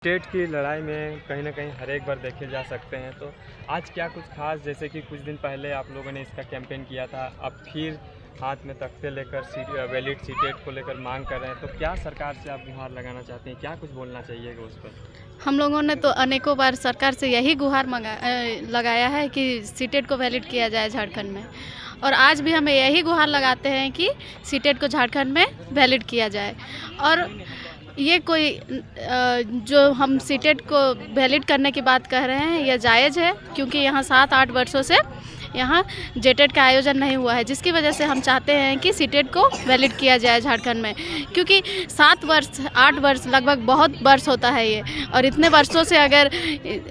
State की लड़ाई में कहीं ना कहीं हर एक बार देखे जा सकते हैं। तो आज क्या कुछ खास, जैसे कि कुछ दिन पहले आप लोगों ने इसका कैंपेन किया था, अब फिर हाथ में तख्ते लेकर वैलिड सीटेट को लेकर मांग कर रहे हैं, तो क्या सरकार से आप गुहार लगाना चाहते हैं, क्या कुछ बोलना चाहिएगा उस पर? हम लोगों ने तो अनेकों बार सरकार से यही गुहार लगाया है कि सीटेट को वैलिड किया जाए झारखंड में, और आज भी हमें यही गुहार लगाते हैं कि सीटेट को झारखंड में वैलिड किया जाए। और ये कोई जो हम सीटेट को वैलिड करने की बात कह रहे हैं, यह जायज़ है, क्योंकि यहाँ 7-8 वर्षों से यहाँ जेटेट का आयोजन नहीं हुआ है, जिसकी वजह से हम चाहते हैं कि सीटेट को वैलिड किया जाए झारखंड में। क्योंकि 7 वर्ष 8 वर्ष लगभग बहुत वर्ष होता है ये, और इतने वर्षों से अगर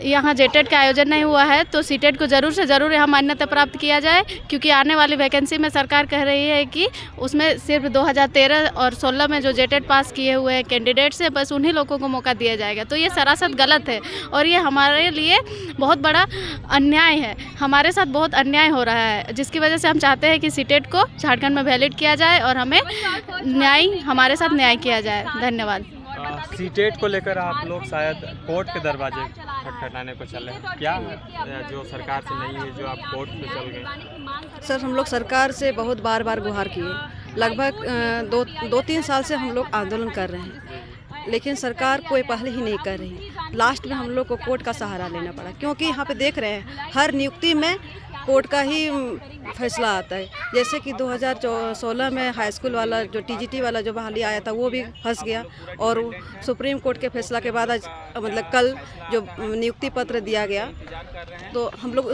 यहाँ जेटेट का आयोजन नहीं हुआ है तो सीटेट को ज़रूर से ज़रूर यहाँ मान्यता प्राप्त किया जाए। क्योंकि आने वाली वैकेंसी में सरकार कह रही है कि उसमें सिर्फ 2013 और 16 में जो जेटेट पास किए हुए हैं कैंडिडेट्स हैं, बस उन्हीं लोगों को मौका दिया जाएगा। तो ये सरासर गलत है और ये हमारे लिए बहुत बड़ा अन्याय है, हमारे साथ बहुत अन्याय हो रहा है, जिसकी वजह से हम चाहते हैं कि सीटेट को झारखंड में वैलिड किया जाए और हमें हमारे साथ न्याय किया जाए। धन्यवाद। सीटेट को लेकर आप लोग शायद कोर्ट के दरवाजे खटखटाने को चले हैं, क्या जो सरकार से नहीं है, जो आप कोर्ट पे चल गए? सर, हम लोग सरकार से बहुत बार गुहार किए, लगभग 2-3 साल से हम लोग आंदोलन कर रहे हैं, लेकिन सरकार कोई पहल ही नहीं कर रही। लास्ट में हम लोग को कोर्ट का सहारा लेना पड़ा, क्योंकि यहाँ पे देख रहे हैं हर नियुक्ति में कोर्ट का ही फैसला आता है। जैसे कि 2016 में हाई स्कूल वाला जो टीजीटी वाला जो बहाली आया था, वो भी फंस गया, और सुप्रीम कोर्ट के फैसला के बाद आज मतलब कल जो नियुक्ति पत्र दिया गया, तो हम लोग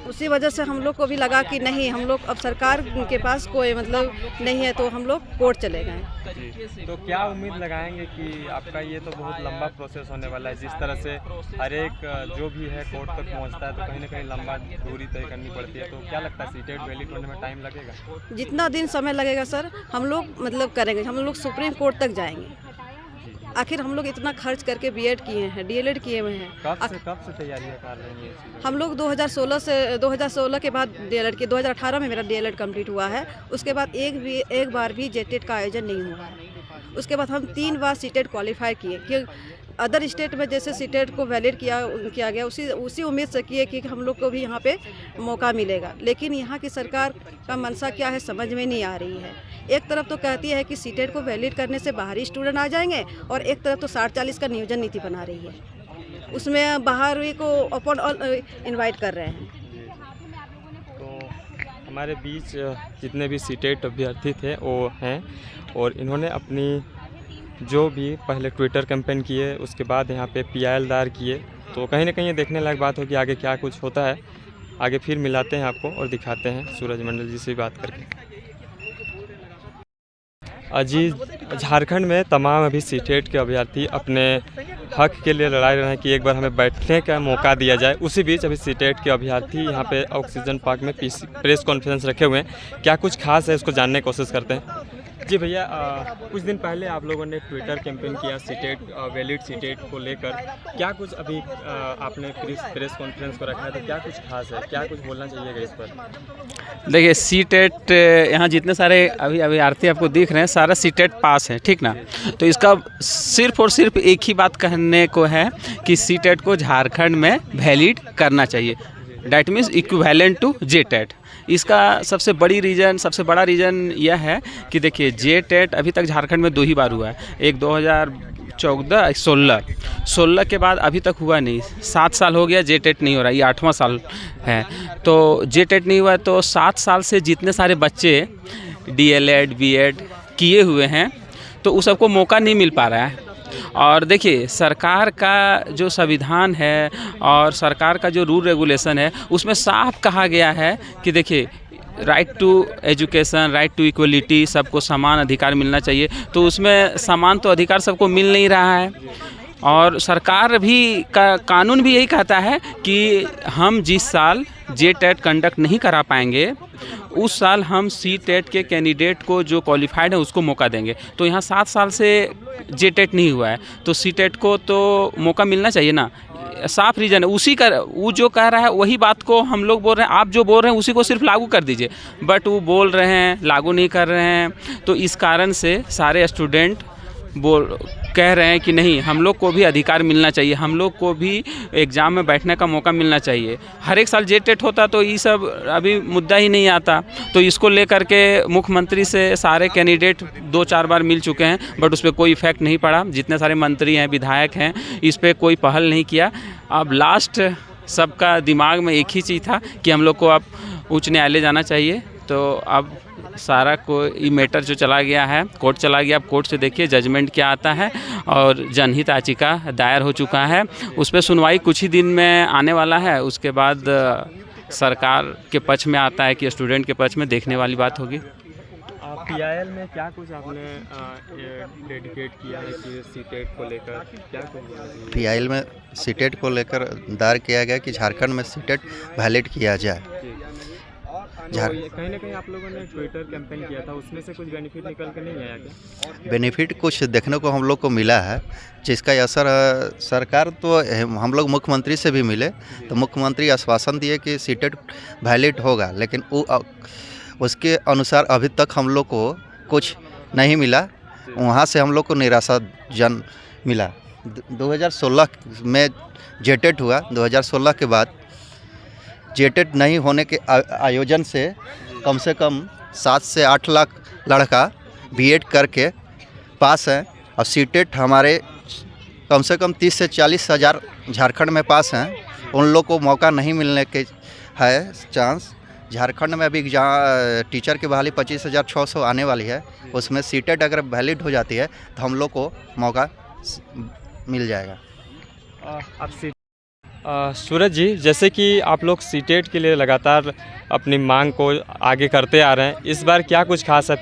उसी वजह से हम लोग को भी लगा कि नहीं, हम लोग अब सरकार के पास कोई मतलब नहीं है, तो हम लोग कोर्ट चले गए। तो क्या उम्मीद लगाएंगे कि आपका ये तो बहुत लंबा प्रोसेस होने वाला है, जिस तरह से हर एक जो भी है कोर्ट तक पहुंचता है तो कहीं ना कहीं लंबा दूरी तय करनी पड़ती है, तो क्या लगता है सीटेट वैलिड होने में टाइम लगेगा? जितना दिन समय लगेगा सर, हम लोग मतलब करेंगे, हम लोग सुप्रीम कोर्ट तक जाएंगे। आखिर हम लोग इतना खर्च करके बीएड किए हैं, डीएलएड किए हुए हैं। कब से तैयारियां कर रहे हैं? हम लोग 2016 के बाद डीएलएड किए। 2018 में मेरा डीएलएड कंप्लीट हुआ है। उसके बाद एक बार भी जेटेट का आयोजन नहीं हुआ है। उसके बाद हम 3 बार सीटेट क्वालिफाई किए कि अदर स्टेट में जैसे सीटेट को वैलिड किया गया, उसी उम्मीद से किए कि हम लोग को भी यहाँ पे मौका मिलेगा। लेकिन यहाँ की सरकार का मंशा क्या है समझ में नहीं आ रही है। एक तरफ तो कहती है कि सीटेट को वैलिड करने से बाहरी स्टूडेंट आ जाएंगे, और एक तरफ तो 60-40 का नियोजन नीति बना रही है, उसमें बाहरी को अपन इन्वाइट कर रहे हैं। तो हमारे बीच जितने भी सीटेट अभ्यर्थी थे वो हैं, और इन्होंने अपनी जो भी पहले ट्विटर कैंपेन किए, उसके बाद यहाँ पे PIL दायर किए, तो कहीं ना कहीं ये देखने लायक बात हो कि आगे क्या कुछ होता है। आगे फिर मिलाते हैं आपको और दिखाते हैं सूरज मंडल जी से बात करके। जी, झारखंड में तमाम अभी सीटेट के अभ्यर्थी अपने हक के लिए लड़ा रहे हैं कि एक बार हमें बैठने का मौका दिया जाए। उसी बीच अभी सीटेट के अभ्यर्थी यहाँ पे ऑक्सीजन पार्क में प्रेस कॉन्फ्रेंस रखे हुए हैं। क्या कुछ खास है, इसको जानने की कोशिश करते हैं। जी भैया, कुछ दिन पहले आप लोगों ने ट्विटर कैंपेन किया सीटेट वैलिड सीटेट को लेकर, क्या कुछ अभी आपने प्रेस कॉन्फ्रेंस को रखा है, तो क्या कुछ खास है, क्या कुछ बोलना चाहिएगा इस पर? देखिए, सीटेट यहाँ जितने सारे अभी अभ्यर्थी आपको दिख रहे हैं, सारा सीटेट पास है, ठीक ना। तो इसका सिर्फ और सिर्फ एक ही बात कहने को है कि सीटेट को झारखंड में वैलिड करना चाहिए। डैट मीन्स इक्विवेलेंट टू जेटेट। इसका सबसे बड़ा रीज़न यह है कि देखिए, जेटेट अभी तक झारखंड में 2 ही बार हुआ है। एक 2014, 16 के बाद अभी तक हुआ नहीं। 7 साल हो गया जेटेट नहीं हो रहा, ये 8वां साल है। तो जेटेट नहीं हुआ, तो 7 साल से जितने सारे बच्चे डीएलएड बीएड किए हुए हैं, तो उस सबको मौका नहीं मिल पा रहा है। और देखिए, सरकार का जो संविधान है और सरकार का जो रूल रेगुलेशन है, उसमें साफ कहा गया है कि देखिए, right to education, right to equality, सबको समान अधिकार मिलना चाहिए। तो उसमें समान तो अधिकार सबको मिल नहीं रहा है, और सरकार भी का कानून भी यही कहता है कि हम जिस साल जेटेट कंडक्ट नहीं करा पाएंगे, उस साल हम सीटेट के कैंडिडेट को जो क्वालिफाइड है उसको मौका देंगे। तो यहाँ 7 साल से जेटेट नहीं हुआ है, तो सीटेट को तो मौका मिलना चाहिए ना। साफ रीज़न है, वो जो कह रहा है वही बात को हम लोग बोल रहे हैं। आप जो बोल रहे हैं उसी को सिर्फ लागू कर दीजिए, बट वो बोल रहे हैं लागू नहीं कर रहे हैं। तो इस कारण से सारे स्टूडेंट कह रहे हैं कि नहीं, हम लोग को भी अधिकार मिलना चाहिए, हम लोग को भी एग्ज़ाम में बैठने का मौका मिलना चाहिए। हर एक साल जेटेट होता तो ये सब अभी मुद्दा ही नहीं आता। तो इसको लेकर के मुख्यमंत्री से सारे कैंडिडेट 2-4 बार मिल चुके हैं, बट उस पर कोई इफेक्ट नहीं पड़ा। जितने सारे मंत्री हैं, विधायक हैं, इस पर कोई पहल नहीं किया। अब लास्ट सबका दिमाग में एक ही चीज़ था कि हम लोग को अब उच्च न्यायालय जाना चाहिए। तो अब सारा कोई मैटर जो चला गया है, कोर्ट चला गया। अब कोर्ट से देखिए जजमेंट क्या आता है। और जनहित याचिका दायर हो चुका है, उस पर सुनवाई कुछ ही दिन में आने वाला है। उसके बाद सरकार के पक्ष में आता है कि स्टूडेंट के पक्ष में, देखने वाली बात होगी। PIL में क्या कुछ आपने डेडिकेट किया है कि सीटेट को लेकर क्या कुछ? PIL में सीटेट को लेकर दायर किया गया कि झारखंड में सीटेट वैलिड किया जाए। तो कहीं ना कहीं आप लोगों ने ट्विटर कैंपेन किया था, उसमें से कुछ बेनिफिट निकल के नहीं आया क्या? बेनिफिट कुछ देखने को हम लोग को मिला है, जिसका असर सरकार तो हम लोग मुख्यमंत्री से भी मिले तो मुख्यमंत्री आश्वासन दिए कि सीटेट वैलिड होगा, लेकिन उसके अनुसार अभी तक हम लोग को कुछ नहीं मिला। वहाँ से हम लोग को निराशाजन मिला। 2016 में जेटेट हुआ, 2016 के बाद जेटेट नहीं होने के आयोजन से कम 7 से 8 लाख लड़का बीएड करके पास हैं, और सीटेट हमारे कम से कम 30 से 40 हज़ार झारखंड में पास हैं। उन लोग को मौका नहीं मिलने के है चांस। झारखंड में अभी जहाँ टीचर की बहाली 25,600 आने वाली है, उसमें सीटेट अगर वैलिड हो जाती है तो हम लोग को मौका मिल जाएगा। सूरज जी, जैसे कि आप लोग सीटेट के लिए लगातार अपनी मांग को आगे करते आ रहे हैं, इस बार क्या कुछ खास है?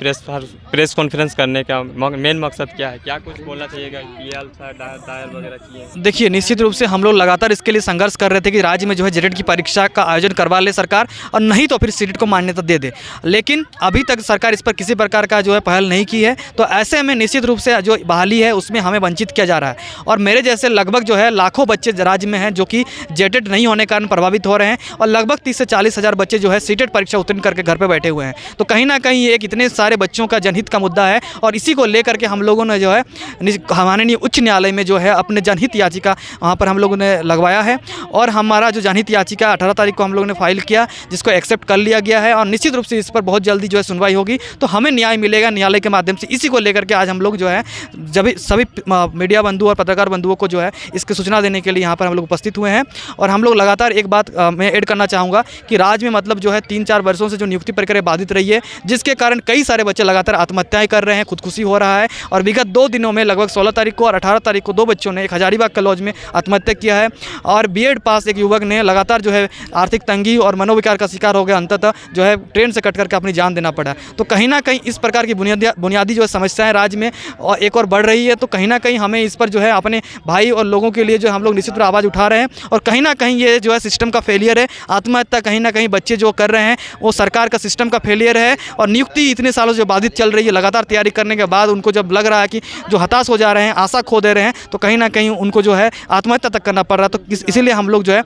प्रेस कॉन्फ्रेंस करने का मेन मकसद क्या है? क्या कुछ बोलना चाहिएगा? दायर वगैरह किए? देखिए, निश्चित रूप से हम लोग लगातार इसके लिए संघर्ष कर रहे थे कि राज्य में जो है जेटेट की परीक्षा का आयोजन करवा ले सरकार, और नहीं तो फिर सीटेट को मान्यता दे दे। लेकिन अभी तक सरकार इस पर किसी प्रकार का जो है पहल नहीं की है। तो ऐसे में निश्चित रूप से जो बहाली है उसमें हमें वंचित किया जा रहा है। और मेरे जैसे लगभग जो है लाखों बच्चे राज्य में हैं जो कि जेटेट नहीं होने के कारण प्रभावित हो रहे हैं, और लगभग 30 से 40 हज़ार बच्चे जो है सीटेट परीक्षा उत्तीर्ण करके घर पे बैठे हुए हैं। तो कहीं ना कहीं ये एक इतने सारे बच्चों का जनहित का मुद्दा है, और इसी को लेकर के हम लोगों ने जो है माननीय उच्च न्यायालय में जो है अपने जनहित याचिका वहाँ पर हम लोगों ने लगवाया है। और हमारा जो जनहित याचिका 18 तारीख को हम लोगों ने फाइल किया, जिसको एक्सेप्ट कर लिया गया है, और निश्चित रूप से इस पर बहुत जल्दी जो है सुनवाई होगी, तो हमें न्याय मिलेगा न्यायालय के माध्यम से। इसी को लेकर के आज हम लोग जो है जब सभी मीडिया बंधु और पत्रकार बंधुओं को जो है इसकी सूचना देने के लिए यहाँ पर हम लोग उपस्थित हुए हैं। और हम लोग लगातार एक बात मैं ऐड करना चाहूँगा कि राज्य में मतलब जो है 3-4 वर्षों से जो नियुक्ति प्रक्रिया बाधित रही है, जिसके कारण कई सारे बच्चे लगातार आत्महत्याएं कर रहे हैं, खुदकुशी हो रहा है। और विगत 2 दिनों में लगभग 16 तारीख को और 18 तारीख को 2 बच्चों ने एक हजारीबाग कॉलेज में आत्महत्या किया है। और बीएड पास एक युवक ने लगातार जो है आर्थिक तंगी और मनोविकार का शिकार हो गया, अंततः जो है ट्रेन से कट करके अपनी जान देना पड़ा। तो कहीं ना कहीं इस प्रकार की बुनियादी जो समस्याएं राज्य में और एक और बढ़ रही है। तो कहीं ना कहीं हमें इस पर जो है अपने भाई और लोगों के लिए जो हम लोग निश्चित रूप से आवाज़ उठा रहे हैं। और कहीं ना कहीं ये जो है सिस्टम का फेलियर है। आत्महत्या कहीं ना कहीं बच्चे जो कर रहे हैं वो सरकार का सिस्टम का फेलियर है। और नियुक्ति इतने सालों से बाधित चल रही है, लगातार तैयारी करने के बाद उनको जब लग रहा है कि जो हताश हो जा रहे हैं, आशा खो दे रहे हैं, तो कहीं ना कहीं उनको जो है आत्महत्या तक करना पड़ रहा है। तो इसीलिए हम लोग जो है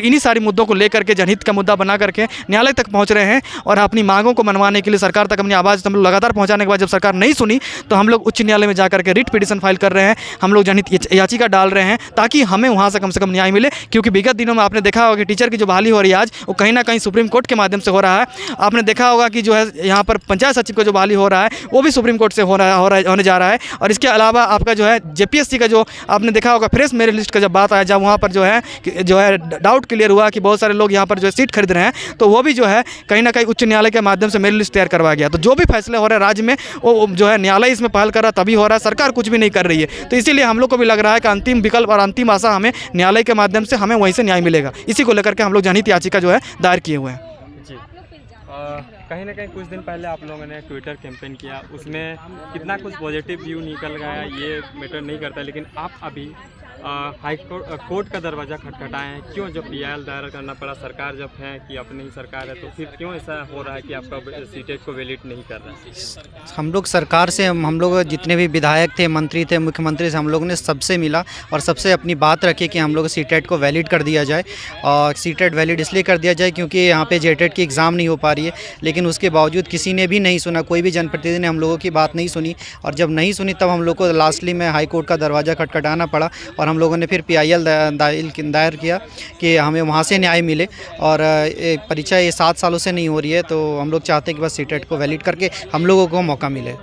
इन्हीं सारी मुद्दों को लेकर के जनहित का मुद्दा बना करके न्यायालय तक पहुँच रहे हैं। और अपनी मांगों को मनवाने के लिए सरकार तक अपनी आवाज़ हम लोग लगातार पहुँचाने के बाद जब सरकार नहीं सुनी, तो हम लोग उच्च न्यायालय में जाकर के रिट पिटीशन फाइल कर रहे हैं, हम लोग जनहित याचिका डाल रहे हैं, ताकि हमें वहाँ से कम न्याय मिले। क्योंकि विगत दिनों में आपने देखा होगा कि टीचर की जो बहाली हो रही है आज, वो कहीं ना कहीं सुप्रीम कोर्ट के माध्यम से हो रहा है। आपने देखा होगा कि जो है यहाँ पर पंचायत सचिव का जो बहाली हो रहा है वो भी सुप्रीम कोर्ट से होने जा रहा है। और इसके अलावा आपका जो है जेपीएससी का जो आपने देखा होगा फ्रेश मेरिट लिस्ट का जब बात आया, जब वहाँ पर जो है डाउट क्लियर हुआ कि बहुत सारे लोग यहाँ पर जो है सीट खरीद रहे हैं, तो वो भी जो है कहीं ना कहीं उच्च न्यायालय के माध्यम से मेरिट लिस्ट तैयार करवाया गया। तो जो भी फैसले हो रहे हैं राज्य में, वो जो है न्यायालय इसमें पहल कर रहा है, तभी हो रहा है, सरकार कुछ भी नहीं कर रही है। तो इसीलिए हम लोग को भी लग रहा है कि अंतिम विकल्प और अंतिम आशा हमें न्यायालय के माध्यम से हमें वहीं से न्याय मिलेगा। इसी को लेकर के हम लोग जनहित याचिका जो है दायर किए हुए हैं। जी, कहीं ना कहीं कुछ दिन पहले आप लोगों ने ट्विटर कैंपेन किया, उसमें कितना कुछ पॉजिटिव व्यू निकल गया ये मैटर नहीं करता, लेकिन आप अभी कोर्ट का दरवाज़ा खटखटाए हैं, क्यों जो PIL दायर करना पड़ा? सरकार जब है कि अपनी ही सरकार है, तो फिर क्यों ऐसा हो रहा है कि आपका सीटेट को वैलिड नहीं कर रहा है? हम लोग सरकार से हम लोग जितने भी विधायक थे, मंत्री थे, मुख्यमंत्री से हम लोगों ने सबसे मिला और सबसे अपनी बात रखी कि हम लोग सीटेट को वैलिड कर दिया जाए। और सीटेट वैलिड इसलिए कर दिया जाए क्योंकि यहाँ पे जेटेट की एग्ज़ाम नहीं हो पा रही है, लेकिन उसके बावजूद किसी ने भी नहीं सुना, कोई भी जनप्रतिनिधि ने हम लोगों की बात नहीं सुनी। और जब नहीं सुनी तब हम लोग को लास्टली में हाई कोर्ट का दरवाज़ा खटखटाना पड़ा और हम लोगों ने फिर PIL दायर किया कि हमें वहाँ से न्याय मिले। और परीक्षा ये 7 सालों से नहीं हो रही है, तो हम लोग चाहते हैं कि बस सीटेट को वैलिड करके हम लोगों को मौका मिले।